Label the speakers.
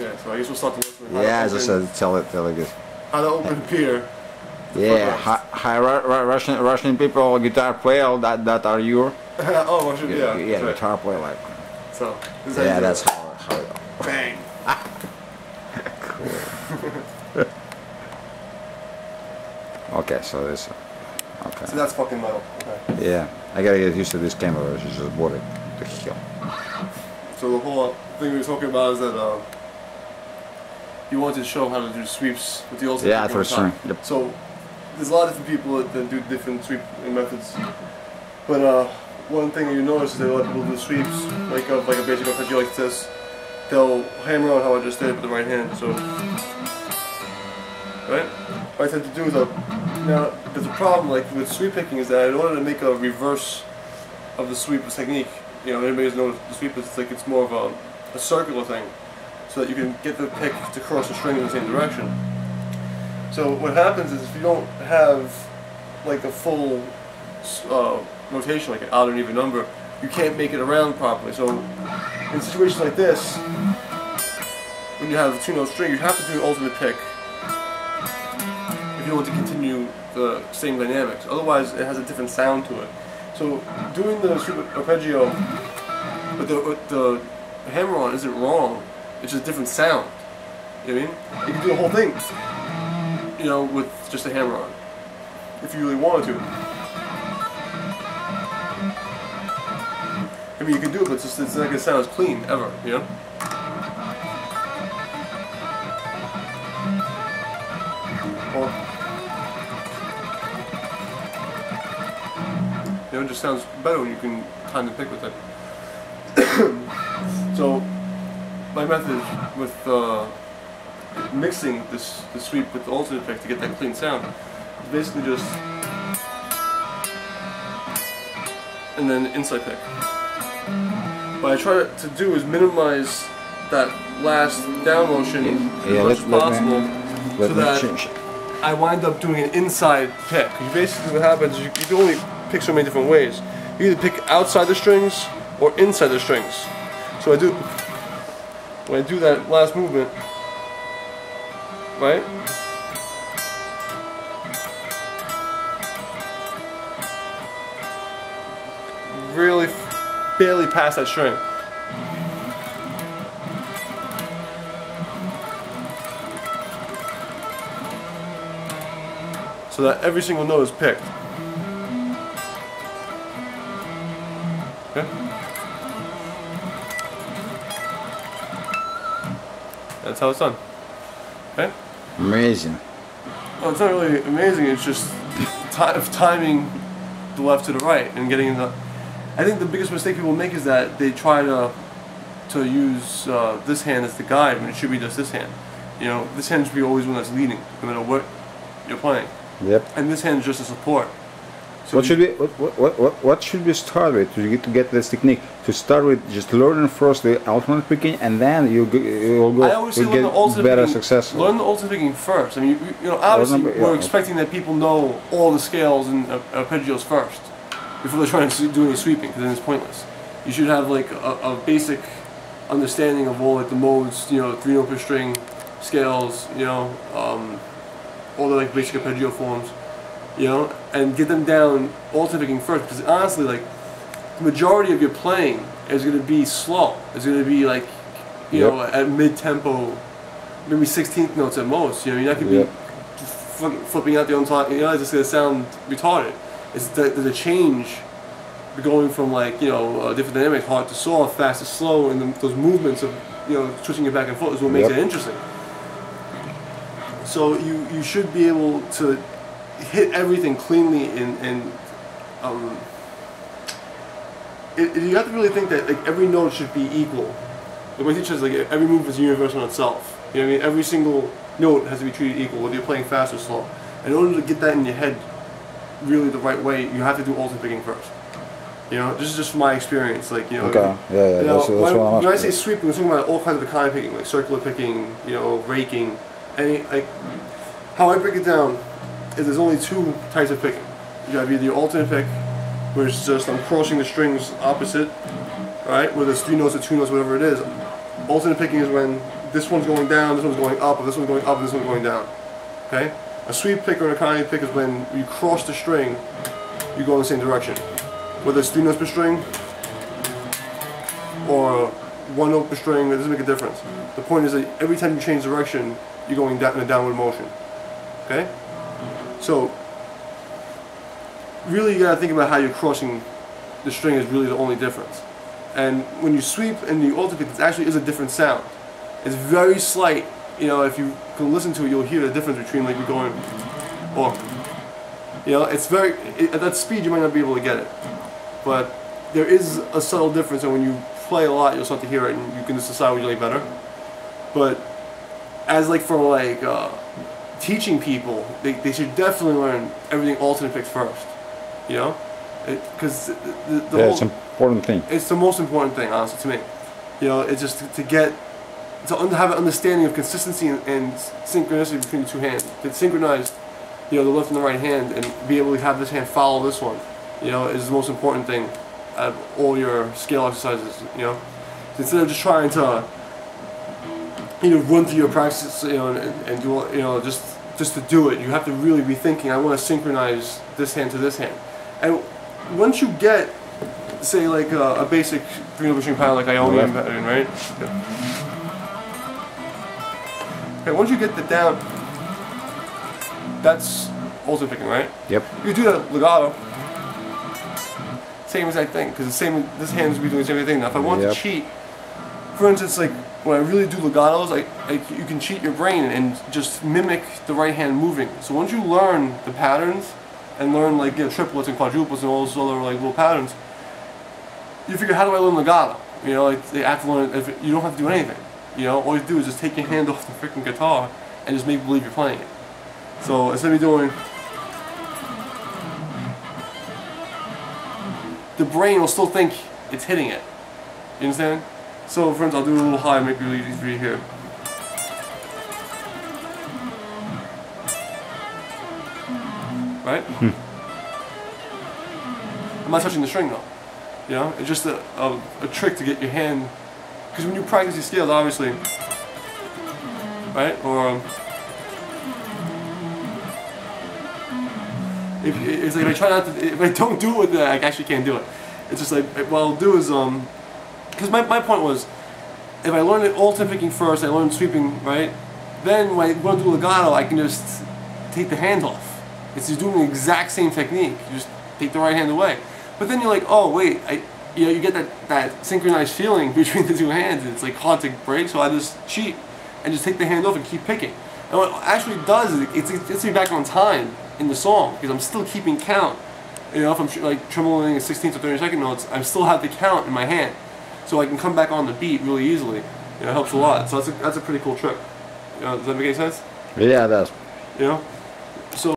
Speaker 1: Yeah, so I guess we'll start to listen.
Speaker 2: Yeah, just tell it good.
Speaker 1: How to open Peter.
Speaker 2: Yeah, hi Russian people, guitar player that are your.
Speaker 1: Oh, Russian, yeah.
Speaker 2: Yeah,
Speaker 1: right.
Speaker 2: guitar player like.
Speaker 1: So,
Speaker 2: Yeah, that's how it.
Speaker 1: Bang.
Speaker 2: Cool. Okay, so this. Okay.
Speaker 1: So that's fucking metal. Okay.
Speaker 2: Yeah, I gotta get used to this camera. It's just boring to kill.
Speaker 1: So the whole thing we were talking about is that you wanted to show how to do sweeps with the ultimate.
Speaker 2: Yeah, for sure. Yep.
Speaker 1: So there's a lot of different people that do different sweep methods. But one thing you notice is that a lot of people do sweeps like a basic arpeggio like this. They'll hammer on how I just did with the right hand. So right, what I tend to do is now there's a problem like with sweep picking is that in order to make a reverse of the sweep technique, you know, everybody knows the sweep is like it's more of a circular thing, so that you can get the pick to cross the string in the same direction. So what happens is if you don't have like a full rotation, like an odd and even number, you can't make it around properly. So in situations like this, when you have a 2-note string, you have to do an alternate pick if you want to continue the same dynamics. Otherwise, it has a different sound to it. So doing the sweep arpeggio with the hammer on isn't wrong. It's just a different sound. You know what I mean? You can do the whole thing, you know, with just a hammer on, if you really wanted to. I mean, you can do it, but it's not gonna sound as clean ever. You know? Or, you know, it just sounds better when you can time the pick with it. So, my method with mixing the sweep with the alternate pick to get that clean sound is basically just, and then inside pick. What I try to do is minimize that last down motion as much as possible, so that I wind up doing an inside pick. Because basically what happens is you can only pick so many different ways. You either pick outside the strings or inside the strings. So when I do that last movement, right? Really barely past that string. So that every single note is picked. Okay? That's how it's done. Okay?
Speaker 2: Amazing.
Speaker 1: Well, it's not really amazing, it's just timing the left to the right and getting the... I think the biggest mistake people make is that they try to use this hand as the guide when it should be just this hand. You know, this hand should be always one that's leading, no matter what you're playing.
Speaker 2: Yep.
Speaker 1: And this hand is just a support. So
Speaker 2: what should we start with to get this technique? To start with just learning first the alternate picking, and then you'll get better success.
Speaker 1: Learn the alternate picking first. I mean, you know, obviously we're expecting that people know all the scales and arpeggios first before they're trying to do any sweeping, because then it's pointless. You should have like a basic understanding of all like the modes, you know, 3-note per string, scales, you know, all the like basic arpeggio forms, you know, and get them down alternate picking first, because honestly, like, the majority of your playing is going to be slow. It's going to be like, you know, at mid-tempo, maybe 16th notes at most. You know, you're not going to be flipping out the own top. You know, it's just going to sound retarded. It's the change going from like, you know, different dynamics, hard to soft, fast to slow, and those movements of, you know, switching it back and forth is what makes it interesting. So you should be able to hit everything cleanly and you have to really think that like every note should be equal. Like my teacher says, like every move is universal in itself. You know what I mean? Every single note has to be treated equal, whether you're playing fast or slow. In order to get that in your head really the right way, you have to do alternate picking first. You know, this is just from my experience. Like, you know,
Speaker 2: you know,
Speaker 1: when I say sweeping, we're talking about all kinds of kind of picking, like circular picking, you know, raking. Any like how I break it down is there's only 2 types of picking. You have either your alternate pick, where it's just I'm crossing the strings opposite, right? Whether it's 3 notes or 2 notes, whatever it is. Alternate picking is when this one's going down, this one's going up, or this one's going up, and this one's going down. Okay? A sweep pick or an economy pick is when you cross the string, you go in the same direction. Whether it's 3 notes per string or 1 note per string, it doesn't make a difference. The point is that every time you change direction, you're going down in a downward motion. Okay? So, really you gotta think about how you're crossing the string is really the only difference. And when you sweep and you alter pick, it actually is a different sound. It's very slight. You know, if you can listen to it, you'll hear the difference between like you're going, or, you know, it's very, at that speed you might not be able to get it. But there is a subtle difference, and when you play a lot, you'll start to hear it, and you can just decide what you like better. But as like for like teaching people, they should definitely learn everything alternate picks first. You know, because the whole,
Speaker 2: it's an important thing.
Speaker 1: It's the most important thing, honestly, to me. You know, it's just to have an understanding of consistency and synchronicity between the two hands. To synchronize, you know, the left and the right hand, and be able to have this hand follow this one, you know, is the most important thing of all your scale exercises. You know, instead of just trying to, you know, run through your practice, you know, and do, you know, just to do it, you have to really be thinking, I want to synchronize this hand to this hand. And once you get, say, like a basic 3-note string pattern like Ionian pattern, right? Okay, once you get that down, that's also picking, right?
Speaker 2: Yep.
Speaker 1: You do that legato, same exact thing, because this hand's be doing the same thing. Now, if I want to cheat, for instance, like when I really do legatos, you can cheat your brain and just mimic the right hand moving. So once you learn the patterns and learn like triplets and quadruplets and all those other like little patterns, you figure, how do I learn legato? You know, like they have to learn. You don't have to do anything. You know, all you do is just take your hand off the freaking guitar and just make believe you're playing it. So instead of doing, the brain will still think it's hitting it. You understand? So for instance, I'll do a little high, make it really easy for you here. Right? I'm not touching the string though. You know, it's just a trick to get your hand, because when you practice these scales, obviously, right? Or it's like if I try not to, if I don't do it, I actually can't do it. It's just like what I'll do is because my point was, if I learn it alternate picking first, I learn sweeping, right? Then when I want to do legato, I can just take the hand off. It's just doing the exact same technique. You just take the right hand away. But then you're like, oh wait, you know, you get that synchronized feeling between the two hands, and it's like hard to break. So I just cheat and just take the hand off and keep picking. And what it actually does is it gets me back on time in the song, because I'm still keeping count. You know, if I'm like trembling in 16th or 32nd notes, I still have the count in my hand, so I can come back on the beat really easily. You know, it helps a lot. So that's a pretty cool trick. You know, does that make any sense?
Speaker 2: Yeah, it does.
Speaker 1: You know.